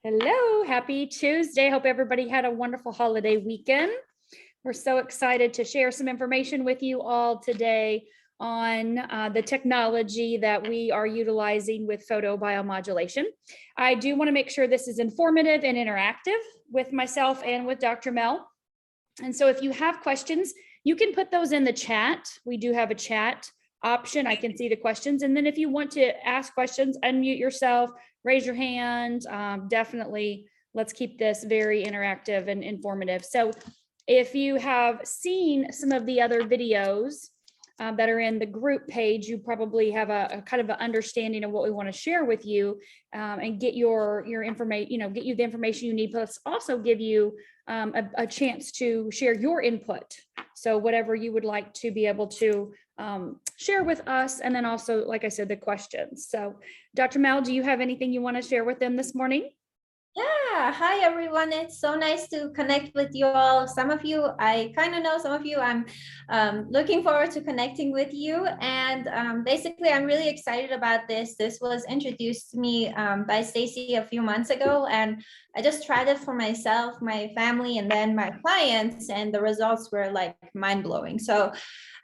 Hello, happy Tuesday. Hope everybody had a wonderful holiday weekend. We're so excited to share some information with you all today on the technology that we are utilizing with photo biomodulation. I do want to make sure this is informative and interactive with myself and with Dr. Mel. And so if you have questions, you can put those in the chat. We do have a chat option. I can see the questions. And then if you want to ask questions, unmute yourself, raise your hand. Definitely, let's keep this very interactive and informative. So if you have seen some of the other videos that are in the group page, you probably have a kind of an understanding of what we want to share with you and get your information, get you the information you need, plus also give you a chance to share your input. So whatever you would like to be able to share with us, and then also, like I said, the questions. So Dr. Mel, do you have anything you want to share with them this morning? Yeah, hi everyone. It's so nice to connect with you all. Some of you I kind of know, some of you I'm looking forward to connecting with you. And basically, I'm really excited about this. This was introduced to me by Stacy a few months ago, and I just tried it for myself, my family, and then my clients, and the results were like mind-blowing. So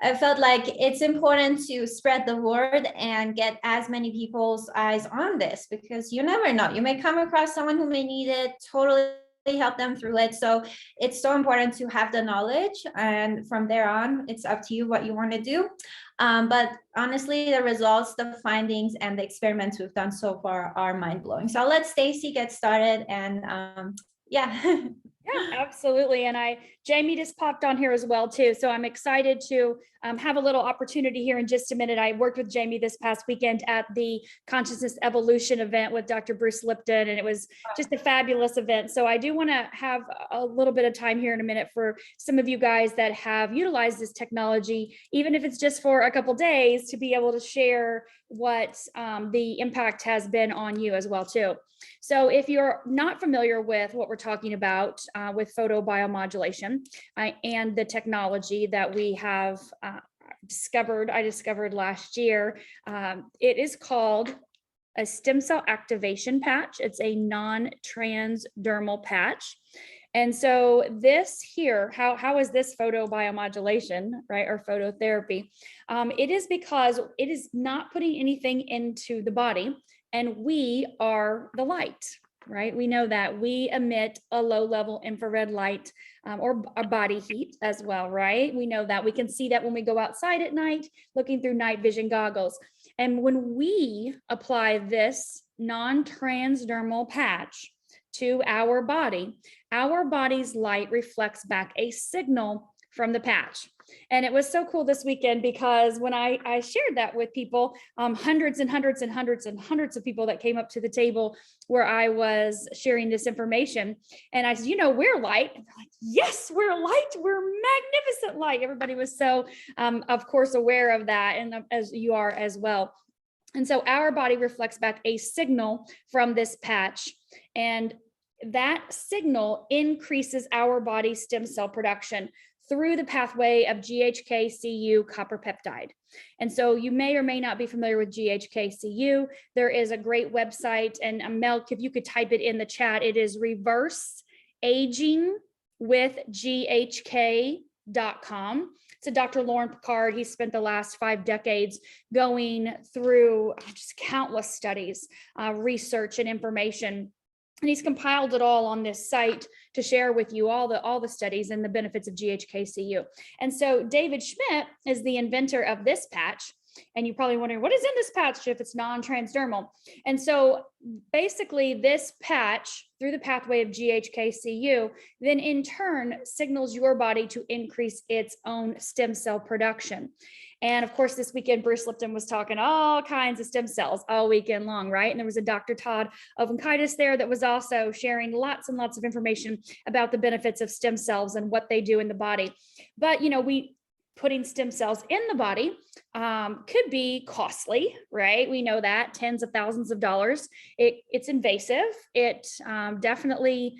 I felt like it's important to spread the word and get as many people's eyes on this, because you never know. You may come across someone who may need it, totally help them through it. So it's so important to have the knowledge, and from there on, it's up to you what you want to do. But honestly, the results, the findings, and the experiments we've done so far are mind-blowing. So I'll let Stacy get started, and yeah. Yeah, absolutely. And Jamie just popped on here as well too. So I'm excited to have a little opportunity here in just a minute. I worked with Jamie this past weekend at the Consciousness Evolution event with Dr. Bruce Lipton, and it was just a fabulous event. So I do want to have a little bit of time here in a minute for some of you guys that have utilized this technology, even if it's just for a couple days, to be able to share what the impact has been on you as well too. So if you're not familiar with what we're talking about with photo biomodulation and the technology that we have I discovered last year, it is called a stem cell activation patch. It's a non-transdermal patch. And so this here, how is this photo biomodulation, right, or phototherapy? It is because it is not putting anything into the body, and we are the light, right? We know that we emit a low-level infrared light or a body heat as well, right? We know that. We can see that when we go outside at night, looking through night vision goggles. And when we apply this non-transdermal patch to our body's light reflects back a signal from the patch. And it was so cool this weekend because when I shared that with people, hundreds and hundreds and hundreds and hundreds of people that came up to the table where I was sharing this information. And I said, we're light. And they're like, yes, we're light. We're magnificent light. Everybody was so, of course, aware of that, and as you are as well. And so our body reflects back a signal from this patch, and that signal increases our body's stem cell production through the pathway of GHK-Cu copper peptide. And so you may or may not be familiar with GHK-Cu. There is a great website, and Mel, if you could type it in the chat, it is reverseagingwithghk.com. So Dr. Lauren Picard, he spent the last 5 decades going through just countless studies, research and information. And he's compiled it all on this site to share with you all the studies and the benefits of GHK-Cu. And so David Schmidt is the inventor of this patch. And you're probably wondering, what is in this patch if it's non-transdermal? And so basically this patch, through the pathway of GHK-Cu, then in turn signals your body to increase its own stem cell production. And of course, this weekend, Bruce Lipton was talking all kinds of stem cells all weekend long, right? And there was a Dr. Todd Ovankaitis there that was also sharing lots and lots of information about the benefits of stem cells and what they do in the body. But, we putting stem cells in the body could be costly, right? We know that, tens of thousands of dollars. It's invasive. It definitely,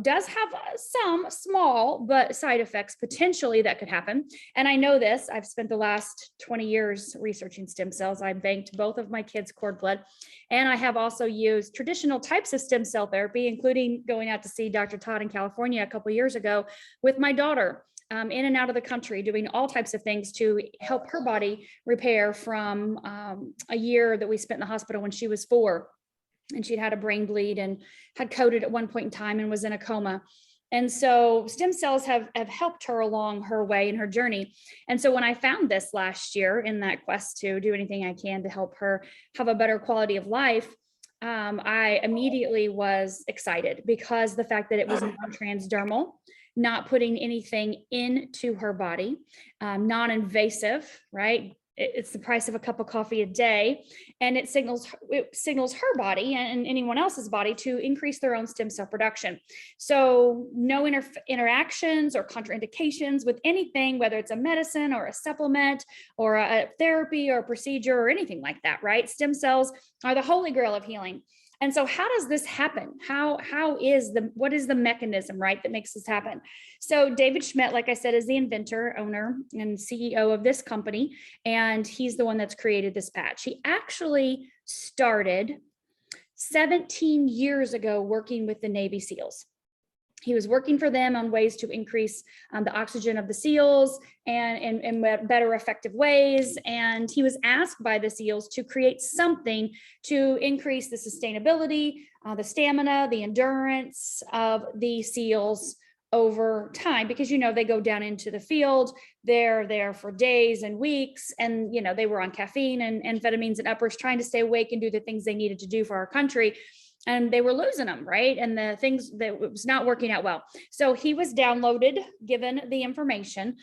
does have some small but side effects potentially that could happen. And I know this. I've spent the last 20 years researching stem cells. I banked both of my kids' cord blood, and I have also used traditional types of stem cell therapy, including going out to see Dr. Todd in California a couple of years ago with my daughter. In and out of the country, doing all types of things to help her body repair from a year that we spent in the hospital when she was 4, and she'd had a brain bleed and had coded at one point in time and was in a coma. And so stem cells have helped her along her way in her journey. And so when I found this last year in that quest to do anything I can to help her have a better quality of life, I immediately was excited because the fact that it was non-transdermal, not putting anything into her body, non-invasive, right? It's the price of a cup of coffee a day, and it signals her body and anyone else's body to increase their own stem cell production. So no interactions or contraindications with anything, whether it's a medicine or a supplement or a therapy or a procedure or anything like that, right? Stem cells are the holy grail of healing. And so how does this happen? What is the mechanism, right, that makes this happen? So David Schmidt, like I said, is the inventor, owner, and CEO of this company, and he's the one that's created this patch. He actually started 17 years ago working with the Navy SEALs. He was working for them on ways to increase the oxygen of the SEALs and in better effective ways. And he was asked by the SEALs to create something to increase the sustainability, the stamina, the endurance of the SEALs over time, because, they go down into the field, they're there for days and weeks, and, they were on caffeine and amphetamines and uppers trying to stay awake and do the things they needed to do for our country. And they were losing them, right? And the things that was not working out well. So he was given the information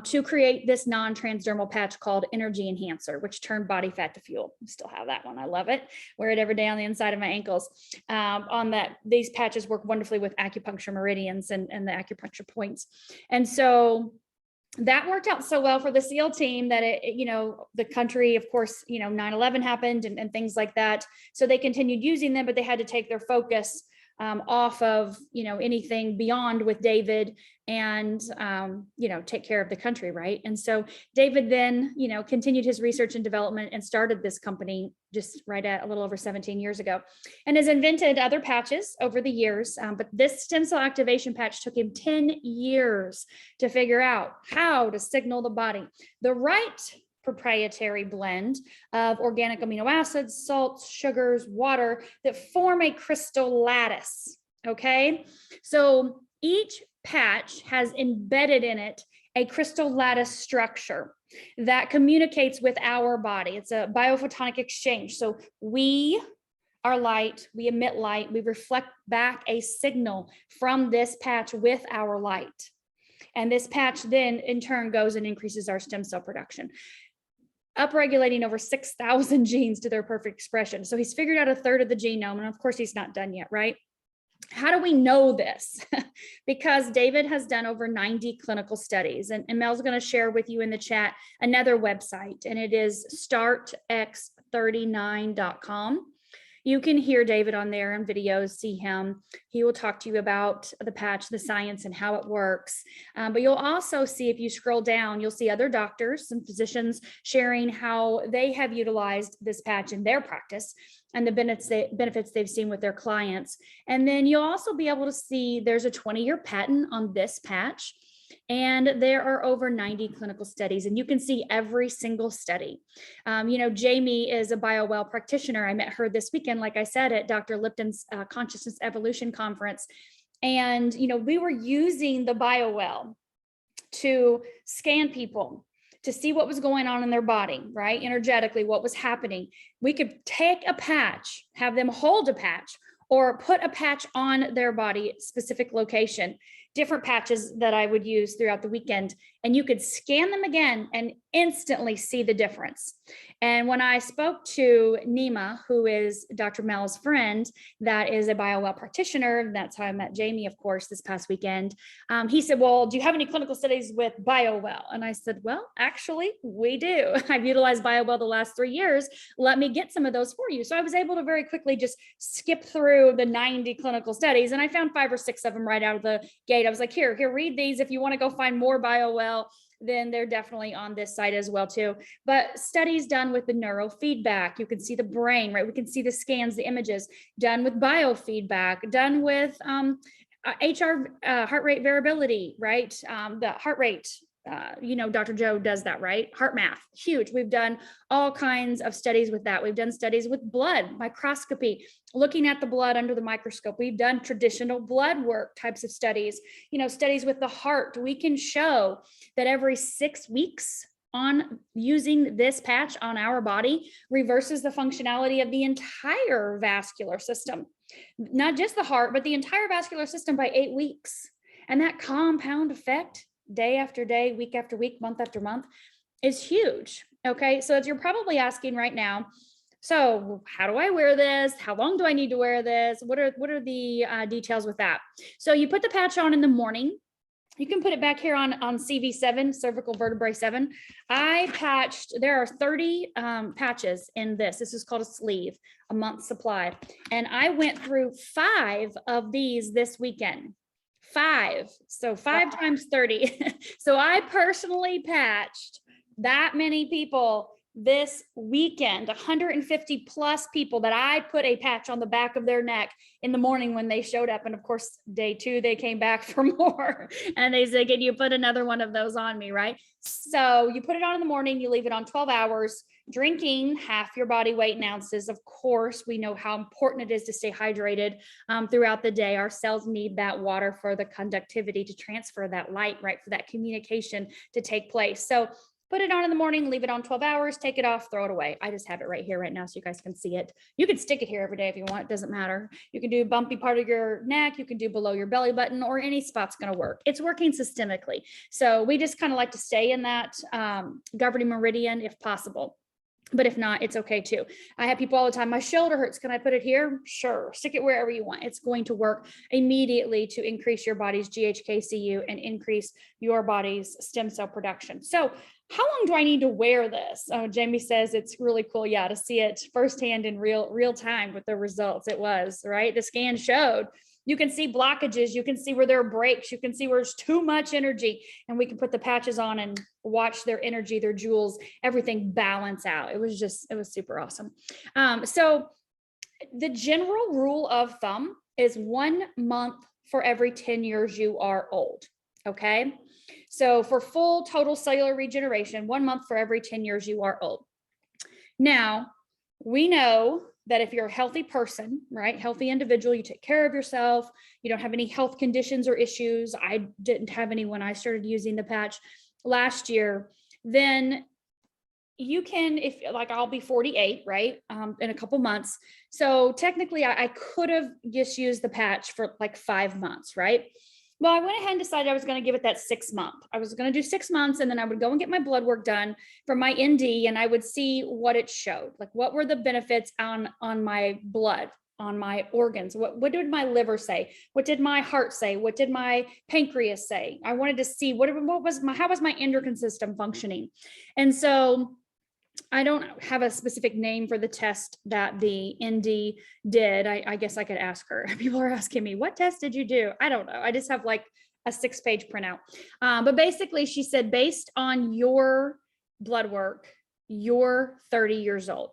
to create this non-transdermal patch called Energy Enhancer, which turned body fat to fuel. I still have that one. I love it. Wear it every day on the inside of my ankles. These patches work wonderfully with acupuncture meridians and the acupuncture points. And so that worked out so well for the SEAL team that the country, of course, 9/11 happened and things like that. So they continued using them, but they had to take their focus off of, anything beyond with David and, take care of the country. Right. And so David then, continued his research and development and started this company just right at a little over 17 years ago, and has invented other patches over the years. But this stem cell activation patch took him 10 years to figure out how to signal the body the right proprietary blend of organic amino acids, salts, sugars, water that form a crystal lattice. Okay. So each patch has embedded in it a crystal lattice structure that communicates with our body. It's a biophotonic exchange. So we are light, we emit light, we reflect back a signal from this patch with our light. And this patch then in turn goes and increases our stem cell production, upregulating over 6,000 genes to their perfect expression. So he's figured out a third of the genome, and of course he's not done yet, right? How do we know this? Because David has done over 90 clinical studies, and Mel's going to share with you in the chat another website, and it is startx39.com. You can hear David on there in videos, see him. He will talk to you about the patch, the science, and how it works. But you'll also see, if you scroll down, you'll see other doctors and physicians sharing how they have utilized this patch in their practice and the benefits they've seen with their clients. And then you'll also be able to see there's a 20-year patent on this patch. And there are over 90 clinical studies, and you can see every single study. Jamie is a BioWell practitioner. I met her this weekend, like I said, at Dr. Lipton's Consciousness Evolution Conference. And, we were using the BioWell to scan people to see what was going on in their body, right? Energetically, what was happening. We could take a patch, have them hold a patch, or put a patch on their body, specific location, different patches that I would use throughout the weekend. and you could scan them again and instantly see the difference. And when I spoke to Nima, who is Dr. Mel's friend, that is a BioWell practitioner, that's how I met Jamie, of course, this past weekend. He said, well, do you have any clinical studies with BioWell? And I said, well, actually, we do. I've utilized BioWell the last 3 years. Let me get some of those for you. So I was able to very quickly just skip through the 90 clinical studies, and I found 5 or 6 of them right out of the gate. I was like, here, read these. If you want to go find more BioWell, then they're definitely on this site as well too. But studies done with the neurofeedback, you can see the brain, right? We can see the scans, the images, done with biofeedback, done with heart rate variability, right? The heart rate, Dr. Joe does that, right? Heart math, huge. We've done all kinds of studies with that. We've done studies with blood, microscopy, looking at the blood under the microscope. We've done traditional blood work types of studies, studies with the heart. We can show that every 6 weeks on using this patch on our body reverses the functionality of the entire vascular system, not just the heart, but the entire vascular system by 8 weeks. And that compound effect, day after day, week after week, month after month, is huge. Okay, so as you're probably asking right now, so how do I wear this? How long do I need to wear this? What are the details with that? So you put the patch on in the morning. You can put it back here on CV7, cervical vertebrae 7. There are 30 patches in this. This is called a sleeve, a month supply. And I went through 5 of these this weekend. 5. So 5 times 30. So I personally patched that many people this weekend, 150 plus people that I put a patch on the back of their neck in the morning when they showed up. And of course, day 2, they came back for more. And they said, can you put another one of those on me, right? So you put it on in the morning, you leave it on 12 hours, drinking half your body weight in ounces. Of course, we know how important it is to stay hydrated throughout the day. Our cells need that water for the conductivity to transfer that light, right? For that communication to take place. So put it on in the morning, leave it on 12 hours, take it off, throw it away. I just have it right here right now so you guys can see it. You can stick it here every day if you want, it doesn't matter. You can do bumpy part of your neck, you can do below your belly button, or any spot's gonna work. It's working systemically. So we just kind of like to stay in that governing meridian if possible. But if not, it's okay too. I have people all the time, my shoulder hurts. Can I put it here? Sure. Stick it wherever you want. It's going to work immediately to increase your body's GHKCU and increase your body's stem cell production. So how long do I need to wear this? Jamie says it's really cool. Yeah, to see it firsthand in real time with the results. It was, right? The scan showed. You can see blockages. You can see where there are breaks. You can see where there's too much energy, and we can put the patches on and watch their energy, their joules, everything balance out. It was super awesome. So the general rule of thumb is 1 month for every 10 years you are old. Okay. So for full total cellular regeneration, 1 month for every 10 years you are old. Now, we know that if you're a healthy person, right, healthy individual, you take care of yourself, you don't have any health conditions or issues. I didn't have any when I started using the patch last year. Then you can, if like I'll be 48, right, in a couple months. So technically I could have just used the patch for like 5 months, right? Well, I went ahead and decided I was going to give it that 6 month. I was going to do 6 months, and then I would go and get my blood work done from my ND, and I would see what it showed. Like, what were the benefits on my blood, on my organs? What did my liver say? What did my heart say? What did my pancreas say? I wanted to see how was my endocrine system functioning? And so I don't have a specific name for the test that the ND did. I guess I could ask her. People are asking me, what test did you do? I don't know. I just have like a 6-page printout. But basically she said, based on your blood work, you're 30 years old.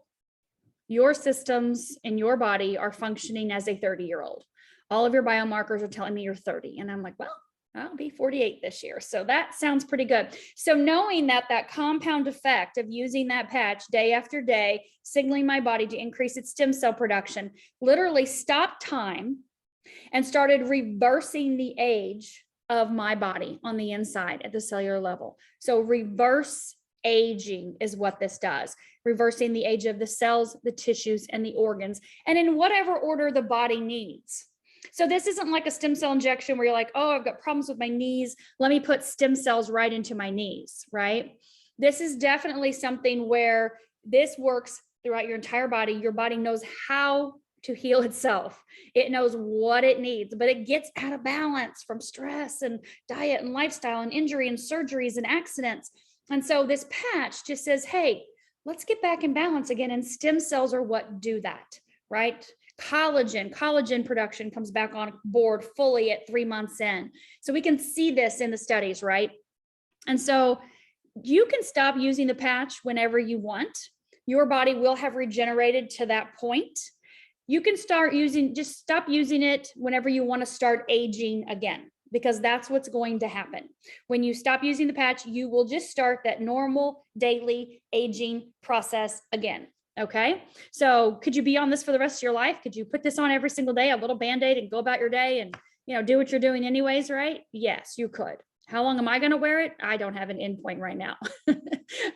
Your systems in your body are functioning as a 30-year-old. All of your biomarkers are telling me you're 30. And I'm like, well, I'll be 48 this year. So that sounds pretty good. So knowing that compound effect of using that patch day after day, signaling my body to increase its stem cell production, literally stopped time and started reversing the age of my body on the inside at the cellular level. So reverse aging is what this does, reversing the age of the cells, the tissues, and the organs, and in whatever order the body needs. So this isn't like a stem cell injection where you're like, oh, I've got problems with my knees. Let me put stem cells right into my knees, right? This is definitely something where this works throughout your entire body. Your body knows how to heal itself. It knows what it needs, but it gets out of balance from stress and diet and lifestyle and injury and surgeries and accidents. And so this patch just says, hey, let's get back in balance again. And stem cells are what do that, right? Collagen production comes back on board fully at 3 months in. So we can see this in the studies, right? And so you can stop using the patch whenever you want. Your body will have regenerated to that point. You can just stop using it whenever you want to start aging again, because that's what's going to happen. When you stop using the patch, you will just start that normal daily aging process again. Okay. So could you be on this for the rest of your life? Could you put this on every single day, a little Band-Aid, and go about your day and, do what you're doing anyways, right? Yes, you could. How long am I going to wear it? I don't have an endpoint right now.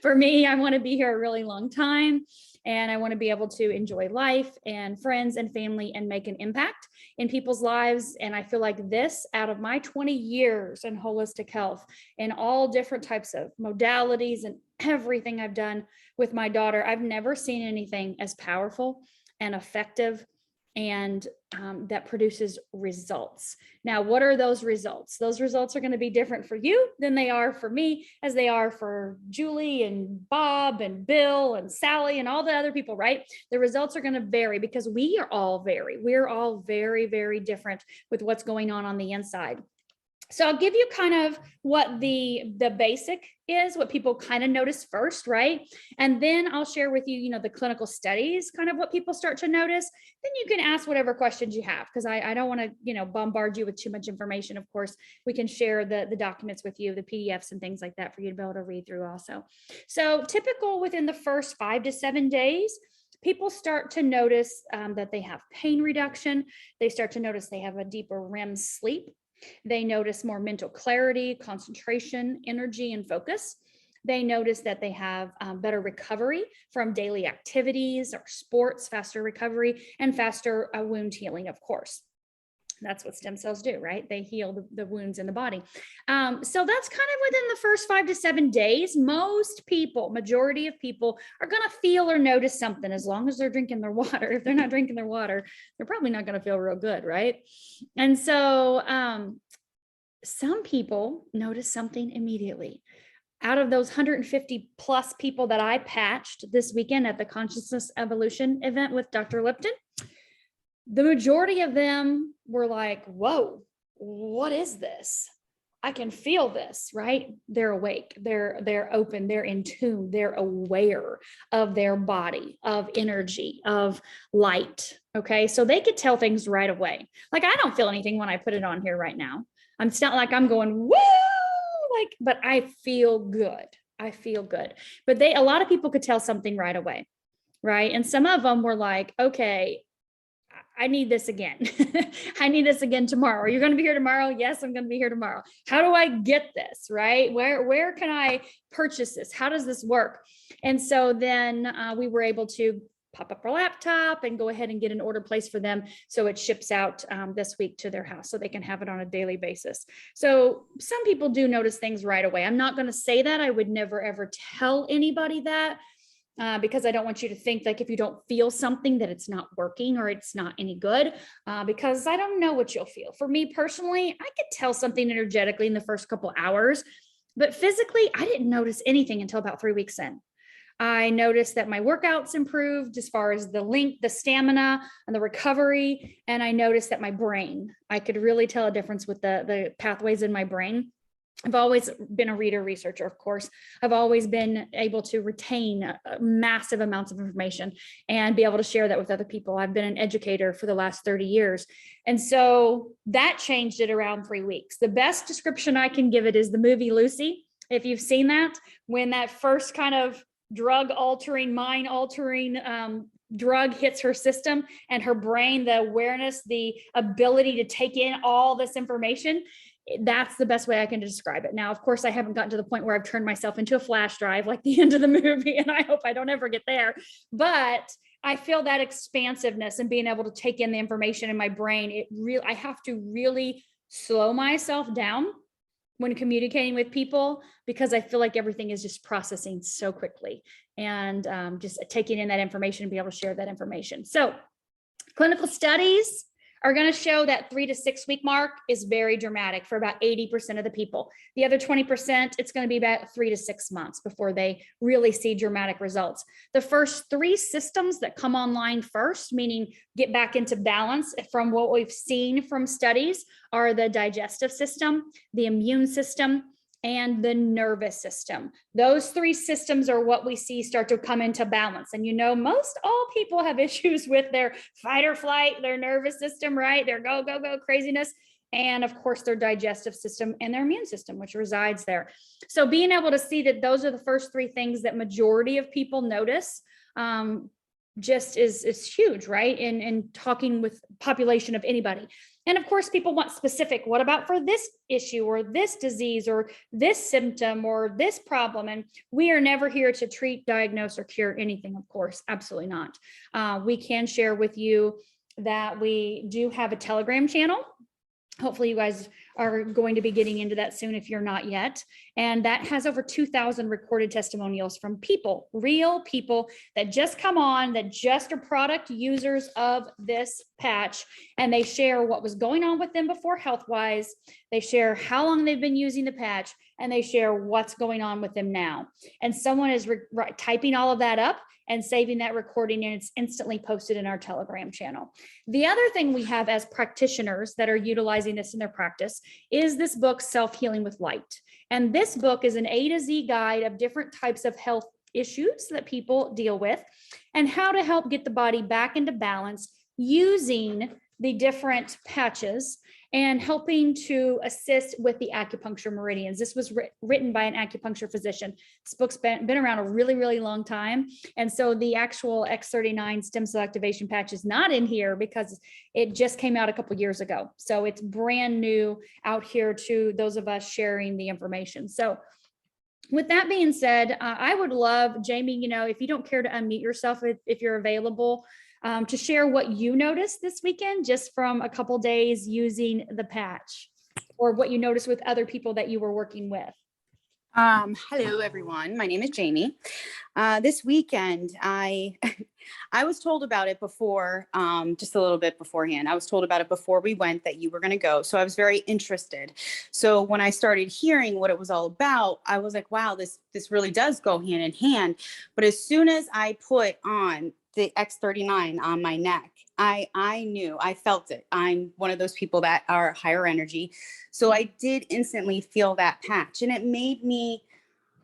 For me, I want to be here a really long time, and I want to be able to enjoy life and friends and family and make an impact in people's lives. And I feel like this, out of my 20 years in holistic health and all different types of modalities and everything I've done with my daughter, I've never seen anything as powerful and effective and that produces results. Now, what are those results? Those results are going to be different for you than they are for me, as they are for Julie and Bob and Bill and Sally and all the other people, right? The results are going to vary because we are all vary. We're all very, very different with what's going on the inside. So I'll give you kind of what the basic is, what people kind of notice first, right? And then I'll share with you, the clinical studies, kind of what people start to notice. Then you can ask whatever questions you have, because I don't want to, bombard you with too much information. Of course, we can share the documents with you, the PDFs and things like that for you to be able to read through also. So typical within the first 5 to 7 days, people start to notice that they have pain reduction. They start to notice they have a deeper REM sleep. They notice more mental clarity, concentration, energy, and focus. They notice that they have better recovery from daily activities or sports, faster recovery, and faster wound healing, of course. That's what stem cells do, right? They heal the wounds in the body. So that's kind of within the first 5 to 7 days. Most people, majority of people, are going to feel or notice something as long as they're drinking their water. If they're not drinking their water, they're probably not going to feel real good, right? And so some people notice something immediately. Out of those 150 plus people that I patched this weekend at the Consciousness Evolution event with Dr. Lipton, the majority of them were like, whoa, what is this? I can feel this, right? They're awake, they're open, they're in tune, they're aware of their body, of energy, of light. Okay. So they could tell things right away. Like, I don't feel anything when I put it on here right now. It's not like I'm going, woo, but I feel good. I feel good. But a lot of people could tell something right away. Right. And some of them were like, okay, I need this again. I need this again tomorrow. Are you going to be here tomorrow? Yes, I'm going to be here tomorrow. How do I get this? Right? Where can I purchase this? How does this work? And so then we were able to pop up our laptop and go ahead and get an order placed for them. So it ships out this week to their house so they can have it on a daily basis. So some people do notice things right away. I'm not going to say that. I would never, ever tell anybody that. Because I don't want you to think like if you don't feel something that it's not working or it's not any good, because I don't know what you'll feel. For me personally, I could tell something energetically in the first couple hours, but physically, I didn't notice anything until about 3 weeks in. I noticed that my workouts improved as far as the length, the stamina, and the recovery. And I noticed that my brain, I could really tell a difference with the pathways in my brain. I've always been a reader researcher, of course. I've always been able to retain massive amounts of information and be able to share that with other people. I've been an educator for the last 30 years. And so that changed it around 3 weeks. The best description I can give it is the movie Lucy. If you've seen that, when that first kind of drug altering, mind altering drug hits her system and her brain, the awareness, the ability to take in all this information, that's the best way I can describe it. Now, of course, I haven't gotten to the point where I've turned myself into a flash drive like the end of the movie, and I hope I don't ever get there. But I feel that expansiveness and being able to take in the information in my brain. I have to really slow myself down when communicating with people, because I feel like everything is just processing so quickly, and just taking in that information and be able to share that information. So clinical studies are going to show that 3 to 6 week mark is very dramatic for about 80% of the people. The other 20%, it's going to be about 3 to 6 months before they really see dramatic results. The first 3 systems that come online first, meaning get back into balance from what we've seen from studies, are the digestive system, the immune system, and the nervous system. Those 3 systems are what we see start to come into balance. And most all people have issues with their fight or flight, their nervous system, right? Their go, go, go craziness. And of course, their digestive system and their immune system, which resides there. So being able to see that those are the first 3 things that majority of people notice, just is huge, right? In talking with population of anybody. And of course, people want specific, what about for this issue or this disease or this symptom or this problem? And we are never here to treat, diagnose, or cure anything, of course, absolutely not. We can share with you that we do have a Telegram channel. Hopefully you guys are going to be getting into that soon if you're not yet. And that has over 2,000 recorded testimonials from people, real people that just come on, that just are product users of this patch. And they share what was going on with them before health-wise. They share how long they've been using the patch, and they share what's going on with them now. And someone is typing all of that up and saving that recording, and it's instantly posted in our Telegram channel. The other thing we have as practitioners that are utilizing this in their practice is this book, Self-Healing with Light. And this book is an A to Z guide of different types of health issues that people deal with and how to help get the body back into balance using the different patches and helping to assist with the acupuncture meridians. This was written by an acupuncture physician. This book's been around a really, really long time. And so the actual X39 stem cell activation patch is not in here because it just came out a couple years ago. So it's brand new out here to those of us sharing the information. So with that being said, I would love, Jamie, if you don't care to unmute yourself, if you're available, to share what you noticed this weekend, just from a couple days using the patch, or what you noticed with other people that you were working with. Hello, everyone. My name is Jamie. This weekend, I was told about it before, just a little bit beforehand. I was told about it before we went that you were going to go. So I was very interested. So when I started hearing what it was all about, I was like, wow, this really does go hand in hand. But as soon as I put on the X39 on my neck, I knew, I felt it. I'm one of those people that are higher energy. So I did instantly feel that patch, and it made me,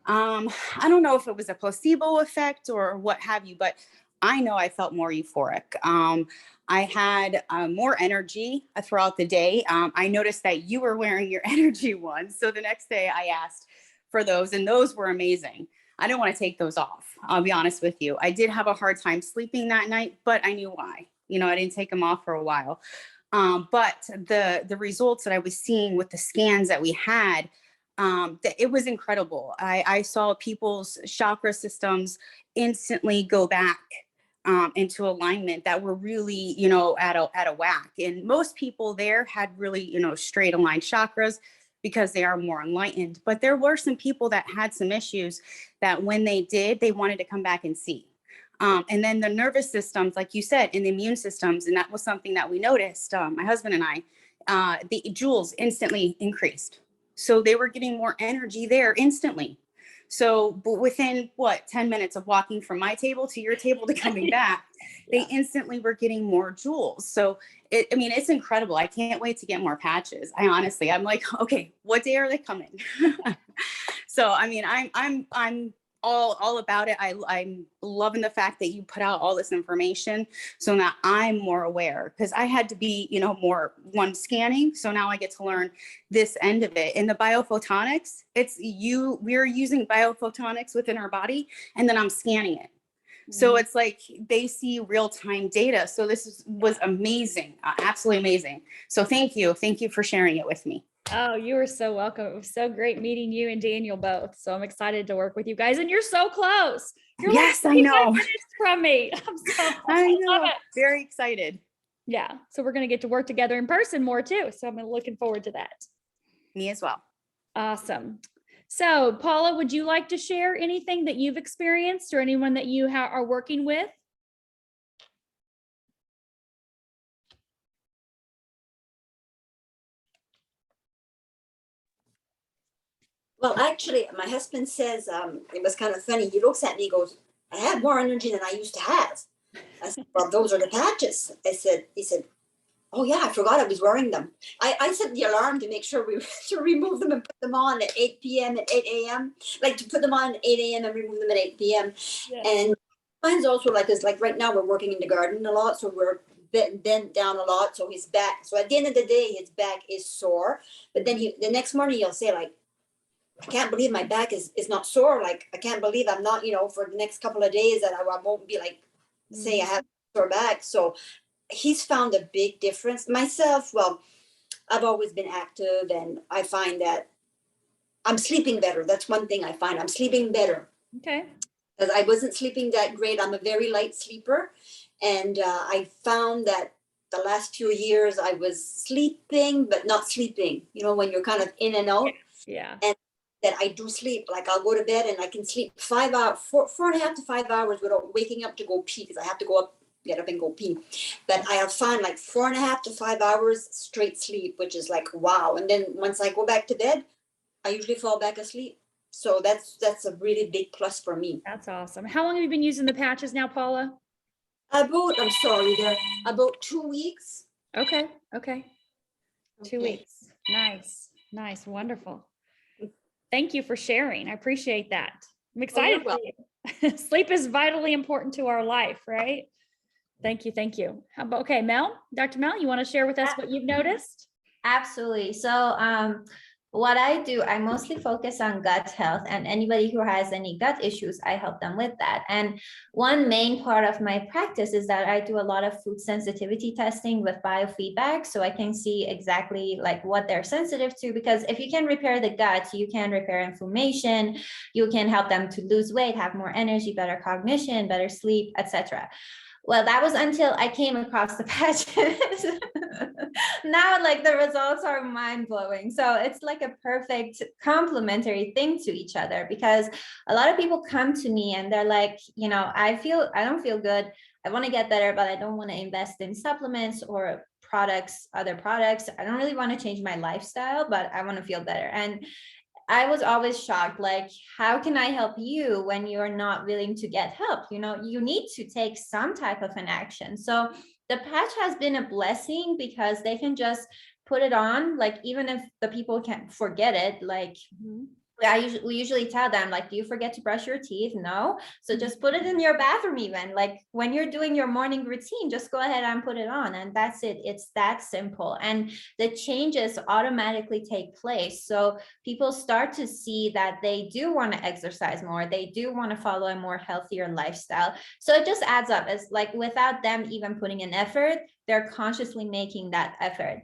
I don't know if it was a placebo effect or what have you, but I know I felt more euphoric. I had more energy throughout the day. I noticed that you were wearing your energy ones. So the next day I asked for those, and those were amazing. I didn't want to take those off. I'll be honest with you. I did have a hard time sleeping that night, but I knew why. I didn't take them off for a while. But the results that I was seeing with the scans that we had, it was incredible. I saw people's chakra systems instantly go back into alignment that were really, at a whack. And most people there had really, straight aligned chakras, because they are more enlightened. But there were some people that had some issues that when they did, they wanted to come back and see. And then the nervous systems, like you said, and the immune systems, and that was something that we noticed, my husband and I, the joules instantly increased. So they were getting more energy there instantly. So but within 10 minutes of walking from my table to your table to coming back, they instantly were getting more joules. So it's incredible. I can't wait to get more patches. I'm like, okay, what day are they coming? So, I'm all about it. I'm loving the fact that you put out all this information so that I'm more aware, because I had to be, more scanning. So now I get to learn this end of it. In the biophotonics, we're using biophotonics within our body, and then I'm scanning it. So it's like they see real-time data. So this was amazing, absolutely amazing. So thank you for sharing it with me. Oh, you are so welcome. It was so great meeting you and Daniel both. So I'm excited to work with you guys. And you're so close. You're Yes, like I 25 know. minutes from me. I Love know. it. Very excited. Yeah. So we're going to get to work together in person more too. So I'm looking forward to that. Me as well. Awesome. So Paula, would you like to share anything that you've experienced or anyone that you are working with? Well, actually, my husband says it was kind of funny. He looks at me, he goes, "I have more energy than I used to have." I said, "Well, those are the patches." He said, "Oh yeah, I forgot I was wearing them." I set the alarm to make sure we to remove them and put them on at 8 p.m. and 8 a.m. Like to put them on at 8 a.m. and remove them at 8 p.m. Yeah. And mine's also like this. Like right now, we're working in the garden a lot, so we're bent down a lot. So his back. So at the end of the day, his back is sore. But then the next morning he'll say like, "I can't believe my back is not sore. Like, I can't believe I'm not, for the next couple of days that I won't be like, say I have sore back." So he's found a big difference. Myself, well, I've always been active and I find that I'm sleeping better. That's one thing I find. I'm sleeping better Okay. because I wasn't sleeping that great. I'm a very light sleeper. And I found that the last few years I was sleeping, but not sleeping, when you're kind of in and out. Yeah. And that I do sleep. Like I'll go to bed and I can sleep 5 hours, 4.5 to 5 hours without waking up to go pee because I have to get up and go pee. But I'll find like 4.5 to 5 hours straight sleep, which is like wow. And then once I go back to bed, I usually fall back asleep. So that's a really big plus for me. That's awesome. How long have you been using the patches now, Paula? I'm sorry, there about 2 weeks. Okay. Okay. 2 Okay. weeks. Nice. Nice. Wonderful. Thank you for sharing. I appreciate that. I'm excited for you. Sleep is vitally important to our life, right? Thank you. Thank you. How about, okay, Mel, Dr. Mel, you want to share with us what you've noticed? Absolutely. So what I do, I mostly focus on gut health, and anybody who has any gut issues, I help them with that. And one main part of my practice is that I do a lot of food sensitivity testing with biofeedback, so I can see exactly like what they're sensitive to, because if you can repair the gut, you can repair inflammation, you can help them to lose weight, have more energy, better cognition, better sleep, etc. Well, that was until I came across the patches. Now, like the results are mind blowing. So it's like a perfect complementary thing to each other, because a lot of people come to me and they're like, I don't feel good. I want to get better, but I don't want to invest in supplements or other products. I don't really want to change my lifestyle, but I want to feel better. And I was always shocked, like, how can I help you when you're not willing to get help? You need to take some type of an action. So the patch has been a blessing because they can just put it on, like, even if the people can't forget it, like, we usually tell them, like, do you forget to brush your teeth? No. So just put it in your bathroom, even like when you're doing your morning routine, just go ahead and put it on, and that's it. It's that simple. And the changes automatically take place. So people start to see that they do want to exercise more. They do want to follow a more healthier lifestyle. So it just adds up. It's like without them even putting an effort, they're consciously making that effort.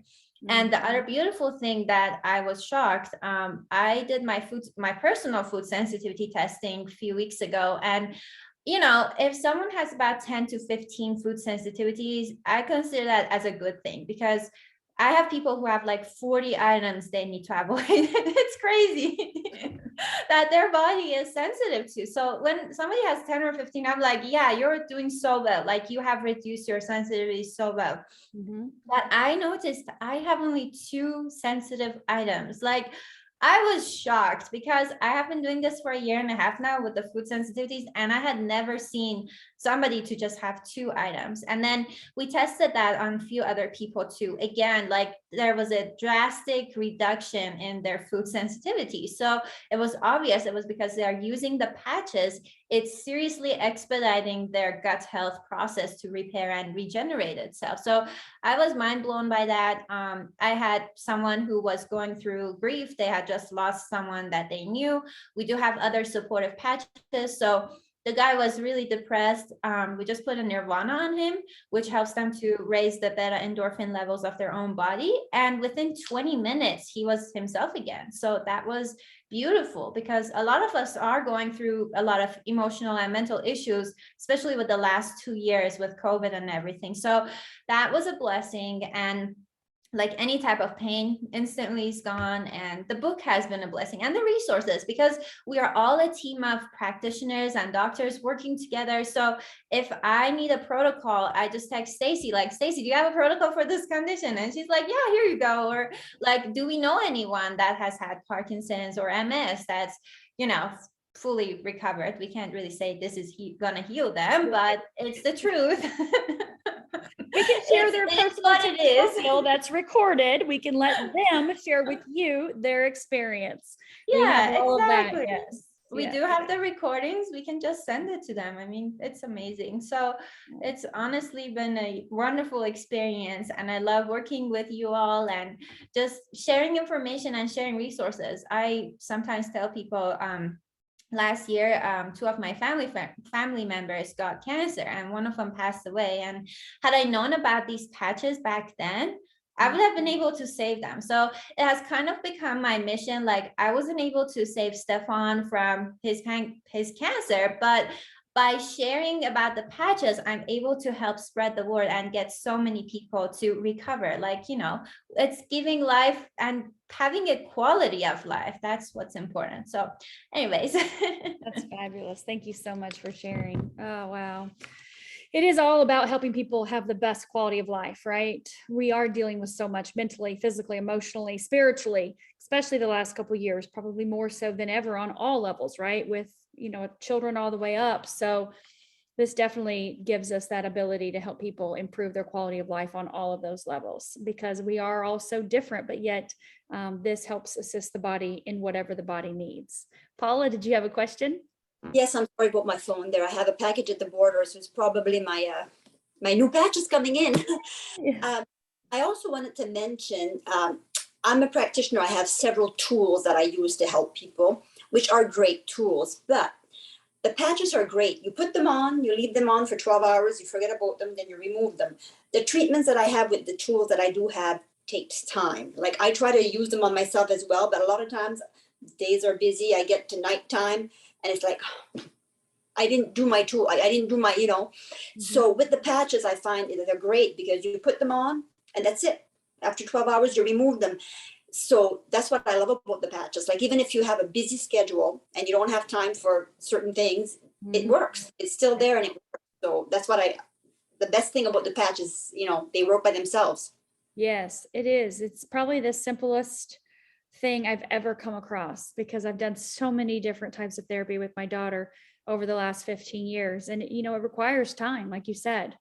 And the other beautiful thing that I was shocked, I did my personal food sensitivity testing a few weeks ago. And, if someone has about 10 to 15 food sensitivities, I consider that as a good thing, because I have people who have like 40 items they need to avoid. It's crazy that their body is sensitive to. So when somebody has 10 or 15, I'm like, yeah, you're doing so well. Like, you have reduced your sensitivity so well. But I noticed I have only 2 sensitive items. Like, I was shocked because I have been doing this for a year and a half now with the food sensitivities, and I had never seen somebody to just have 2 items. And then we tested that on a few other people too. Again, like, there was a drastic reduction in their food sensitivity. So it was obvious it was because they are using the patches. It's seriously expediting their gut health process to repair and regenerate itself. So I was mind blown by that. I had someone who was going through grief. They had just lost someone that they knew. We do have other supportive patches. So the guy was really depressed. We just put a Nirvana on him, which helps them to raise the beta endorphin levels of their own body. And within 20 minutes, he was himself again. So that was beautiful, because a lot of us are going through a lot of emotional and mental issues, especially with the last 2 years with COVID and everything. So that was a blessing. And like any type of pain instantly is gone. And the book has been a blessing, and the resources, because we are all a team of practitioners and doctors working together. So if I need a protocol, I just text Stacy, like, Stacy, do you have a protocol for this condition? And she's like, yeah, here you go. Or like, do we know anyone that has had Parkinson's or MS that's, you know, fully recovered? We can't really say this is gonna heal them, but it's the truth. We can share their It's personal what it is. testimonial that's recorded. We can let them share with you their experience. We Yeah, have all of that, exactly. yes. We Yeah. do have the recordings. We can just send it to them. I mean, it's amazing. So it's honestly been a wonderful experience, and I love working with you all and just sharing information and sharing resources. I sometimes tell people, last year, 2 of my family members got cancer, and one of them passed away. And had I known about these patches back then, I would have been able to save them. So it has kind of become my mission. Like, I wasn't able to save Stefan from his cancer, but by sharing about the patches, I'm able to help spread the word and get so many people to recover. Like, you know, it's giving life and having a quality of life. That's what's important. So anyways. That's fabulous. Thank you so much for sharing. Oh, wow. It is all about helping people have the best quality of life, right? We are dealing with so much mentally, physically, emotionally, spiritually, especially the last couple of years, probably more so than ever on all levels, right? With, you know, children all the way up. So this definitely gives us that ability to help people improve their quality of life on all of those levels, because we are all so different, but yet this helps assist the body in whatever the body needs. Paula, did you have a question? Yes, I'm sorry about my phone there. I have a package at the border, so it's probably my my new patches coming in. Yeah. I also wanted to mention, I'm a practitioner. I have several tools that I use to help people, which are great tools, but the patches are great. You put them on, you leave them on for 12 hours, you forget about them, then you remove them. The treatments that I have with the tools that I do have takes time. Like, I try to use them on myself as well, but a lot of times days are busy. I get to nighttime and it's like, I didn't do my tool. I didn't do my, you know. So with the patches, I find that they're great because you put them on and that's it. After 12 hours, you remove them. So that's what I love about the patches. Like, even if you have a busy schedule and you don't have time for certain things, it works. It's still there and it works. So that's what the best thing about the patches, you know, they work by themselves. Yes, it is. It's probably the simplest thing I've ever come across, because I've done so many different types of therapy with my daughter over the last 15 years. And, you know, it requires time, like you said.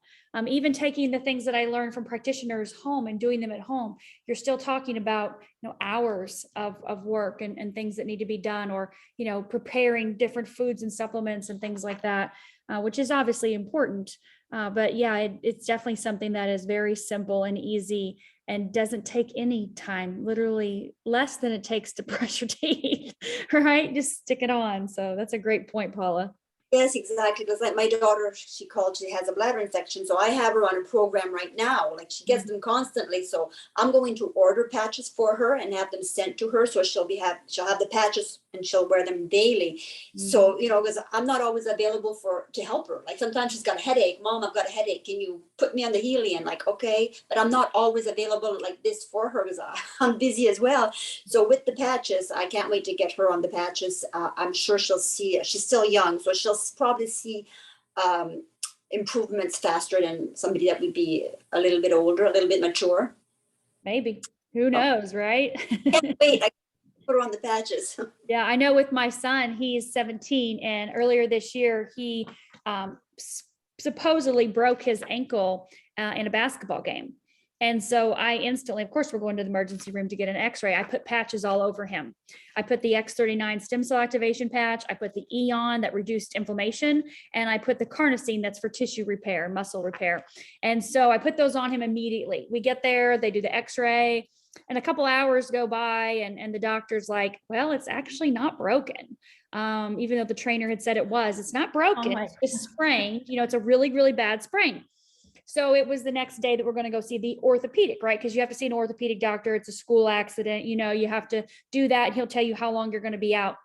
Even taking the things that I learned from practitioners home and doing them at home, you're still talking about, you know, hours of work and things that need to be done, or, you know, preparing different foods and supplements and things like that, which is obviously important. But yeah, it's definitely something that is very simple and easy and doesn't take any time, literally less than it takes to brush your teeth, right? Just stick it on. So that's a great point, Paula. Yes, exactly. Because like my daughter, she has a bladder infection. So I have her on a program right now. Like, she gets them constantly. So I'm going to order patches for her and have them sent to her. So she'll have the patches and she'll wear them daily. So, you know, because I'm not always available to help her. Like, sometimes she's got a headache. Mom, I've got a headache. Can you put me on the Helium? Like, okay, but I'm not always available like this for her because I'm busy as well. So with the patches, I can't wait to get her on the patches. I'm sure she'll see it. She's still young, so she'll probably see improvements faster than somebody that would be a little bit older, a little bit mature. Maybe. Who knows, right? Can't wait. I put her on the patches. Yeah, I know with my son, he's 17, and earlier this year, he supposedly broke his ankle in a basketball game. And so I instantly, of course, we're going to the emergency room to get an x-ray. I put patches all over him. I put the X39 stem cell activation patch. I put the Eon that reduced inflammation. And I put the carnosine that's for tissue repair, muscle repair. And so I put those on him immediately. We get there, they do the x-ray. And a couple hours go by and the doctor's like, well, it's actually not broken. Even though the trainer had said it was, it's not broken, my it's just sprained. You know, it's a really, really bad sprain. So it was the next day that we're going to go see the orthopedic, right? Because you have to see an orthopedic doctor. It's a school accident. You know, you have to do that. And he'll tell you how long you're going to be out.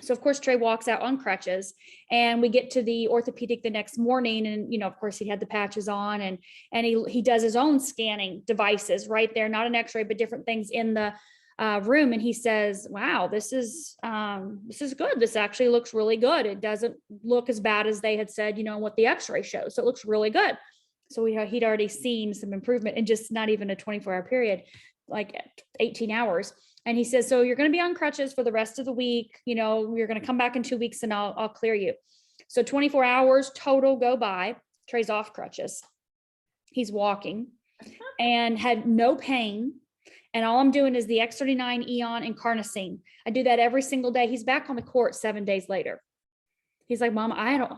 So of course, Trey walks out on crutches, and we get to the orthopedic the next morning. And, you know, of course he had the patches on, and he does his own scanning devices right there, not an x-ray, but different things in the room. And he says, wow, this is good. This actually looks really good. It doesn't look as bad as they had said, you know, what the x-ray shows. So it looks really good. So he'd already seen some improvement in just not even a 24-hour period, like 18 hours. And he says, so you're going to be on crutches for the rest of the week. You know, you're going to come back in 2 weeks and I'll clear you. So 24 hours total go by. Trey's off crutches. He's walking and had no pain. And all I'm doing is the X39 Eon and carnosine. I do that every single day. He's back on the court 7 days later. He's like, Mom,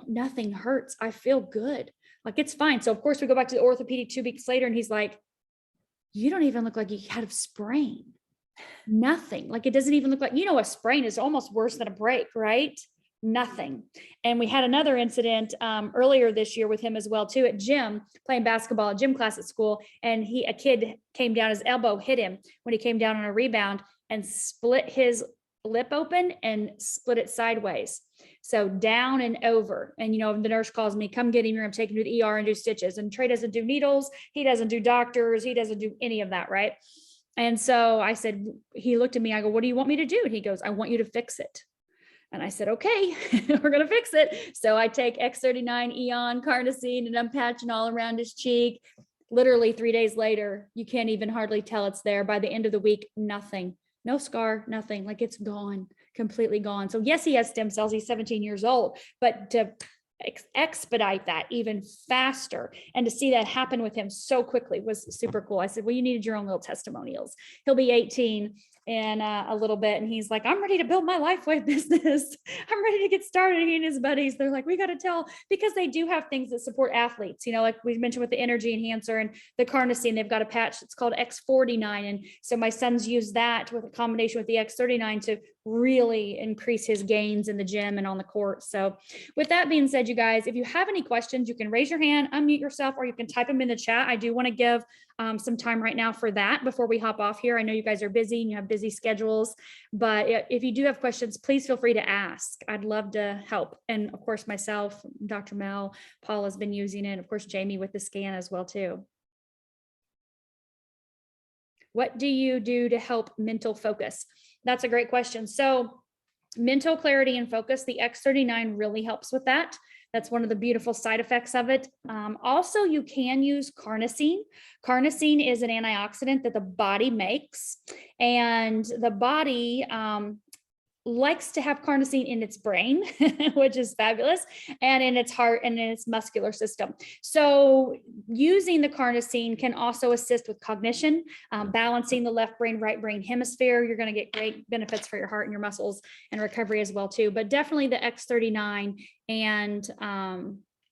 nothing hurts. I feel good. Like, it's fine. So of course we go back to the orthopedic 2 weeks later, and he's like, you don't even look like you had a sprain. Nothing. Like, it doesn't even look like, you know, a sprain is almost worse than a break, right? Nothing. And we had another incident earlier this year with him as well too, at gym, playing basketball, gym class at school. And a kid came down, his elbow hit him when he came down on a rebound and split his lip open and split it sideways. So down and over. And, you know, the nurse calls me, come get him here. I'm taking him to the ER and do stitches. And Trey doesn't do needles. He doesn't do doctors. He doesn't do any of that. Right. And so I said, he looked at me, I go, what do you want me to do? And he goes, I want you to fix it. And I said, okay, we're going to fix it. So I take X39 Eon carnosine and I'm patching all around his cheek. Literally 3 days later, you can't even hardly tell it's there. By the end of the week, nothing, no scar, nothing, like it's gone, completely gone. So yes, he has stem cells. He's 17 years old, but to expedite that even faster and to see that happen with him so quickly was super cool. I said, well, you needed your own little testimonials. He'll be 18 in a little bit. And he's like, I'm ready to build my Lifeway business. I'm ready to get started. He and his buddies, they're like, we got to tell, because they do have things that support athletes, you know, like we mentioned with the energy enhancer and the carnosine, they've got a patch that's called X49. And so my son's used that with a combination with the X39 to really increase his gains in the gym and on the court. So with that being said, you guys, if you have any questions, you can raise your hand, unmute yourself, or you can type them in the chat. I do want to give some time right now for that before we hop off here. I know you guys are busy and you have busy schedules, but if you do have questions, please feel free to ask. I'd love to help. And of course, myself, Dr. Mel, Paul has been using it. Of course, Jamie with the scan as well too. What do you do to help mental focus? That's a great question. So mental clarity and focus, the X39 really helps with that. That's one of the beautiful side effects of it. Also, you can use carnosine. Carnosine is an antioxidant that the body makes, and the body likes to have carnosine in its brain, which is fabulous, and in its heart and in its muscular system. So using the carnosine can also assist with cognition, balancing the left brain, right brain hemisphere. You're going to get great benefits for your heart and your muscles and recovery as well too. But definitely the X39 and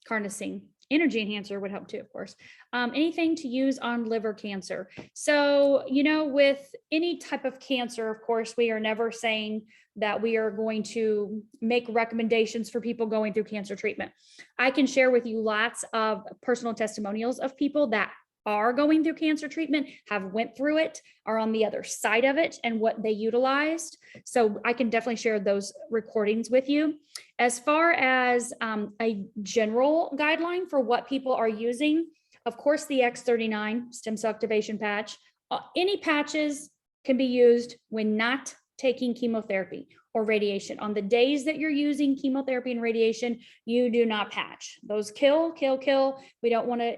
carnosine. Energy enhancer would help too, of course. Anything to use on liver cancer. So, you know, with any type of cancer, of course, we are never saying that we are going to make recommendations for people going through cancer treatment. I can share with you lots of personal testimonials of people that are going through cancer treatment, have went through it, are on the other side of it, and what they utilized. So I can definitely share those recordings with you. As far as a general guideline for what people are using, of course, the X39 stem cell activation patch, any patches can be used when not taking chemotherapy or radiation. On the days that you're using chemotherapy and radiation, you do not patch. Those kill. We don't want to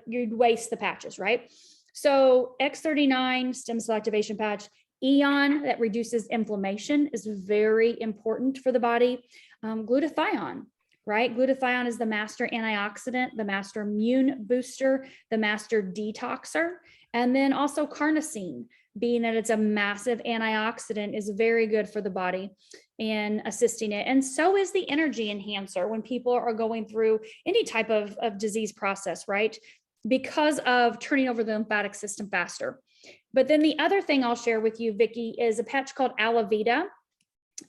you'd waste the patches, right? So X39 stem cell activation patch, Eon that reduces inflammation is very important for the body. Glutathione, right? Glutathione is the master antioxidant, the master immune booster, the master detoxer, and then also carnosine, being that it's a massive antioxidant, is very good for the body in assisting it. And so is the energy enhancer when people are going through any type of disease process, right? Because of turning over the lymphatic system faster. But then the other thing I'll share with you, Vicki, is a patch called Alavita.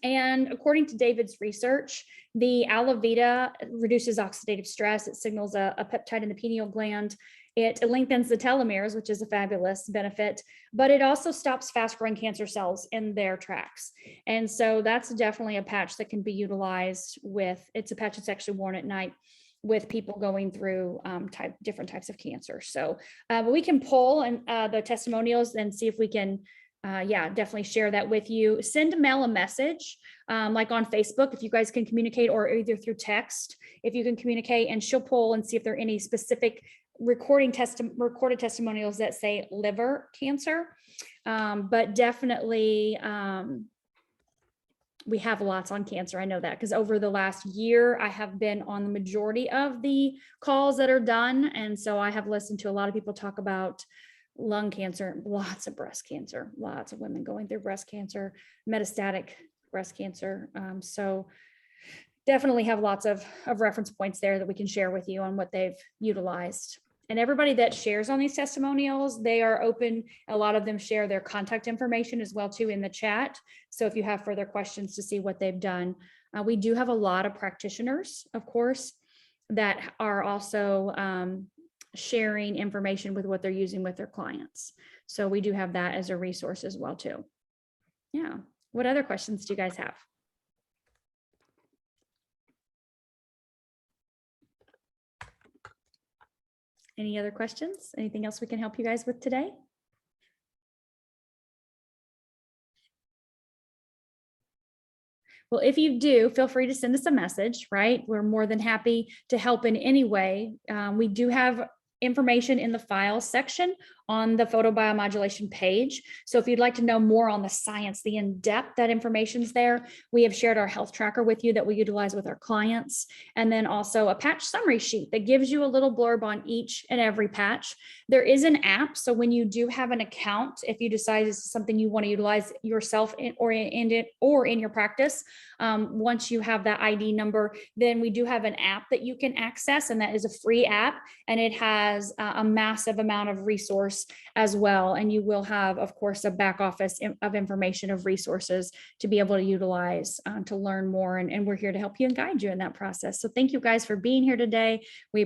And according to David's research, the Alavita reduces oxidative stress. It signals a peptide in the pineal gland. It lengthens the telomeres, which is a fabulous benefit, but it also stops fast growing cancer cells in their tracks. And so that's definitely a patch that can be utilized with, it's a patch that's actually worn at night with people going through different types of cancer. So but we can pull and the testimonials and see if we can definitely share that with you. Send Mel a message, like on Facebook, if you guys can communicate, or either through text, if you can communicate, and she'll pull and see if there are any specific recorded testimonials that say liver cancer. But definitely, we have lots on cancer. I know that because over the last year, I have been on the majority of the calls that are done. And so I have listened to a lot of people talk about lung cancer, lots of breast cancer, lots of women going through breast cancer, metastatic breast cancer. So definitely have lots of reference points there that we can share with you on what they've utilized. And everybody that shares on these testimonials, they are open. A lot of them share their contact information as well too in the chat. So if you have further questions to see what they've done, we do have a lot of practitioners, of course, that are also sharing information with what they're using with their clients. So we do have that as a resource as well too. Yeah. What other questions do you guys have? Any other questions? Anything else we can help you guys with today? Well, if you do, feel free to send us a message, right? We're more than happy to help in any way. We do have information in the files section on the Photo Bio Modulation page. So if you'd like to know more on the science, the in-depth, that information's there. We have shared our health tracker with you that we utilize with our clients. And then also a patch summary sheet that gives you a little blurb on each and every patch. There is an app. So when you do have an account, if you decide this is something you want to utilize yourself or in your practice, once you have that ID number, then we do have an app that you can access, and that is a free app. And it has a massive amount of resource as well. And you will have, of course, a back office of information of resources to be able to utilize to learn more. And we're here to help you and guide you in that process. So thank you guys for being here today. We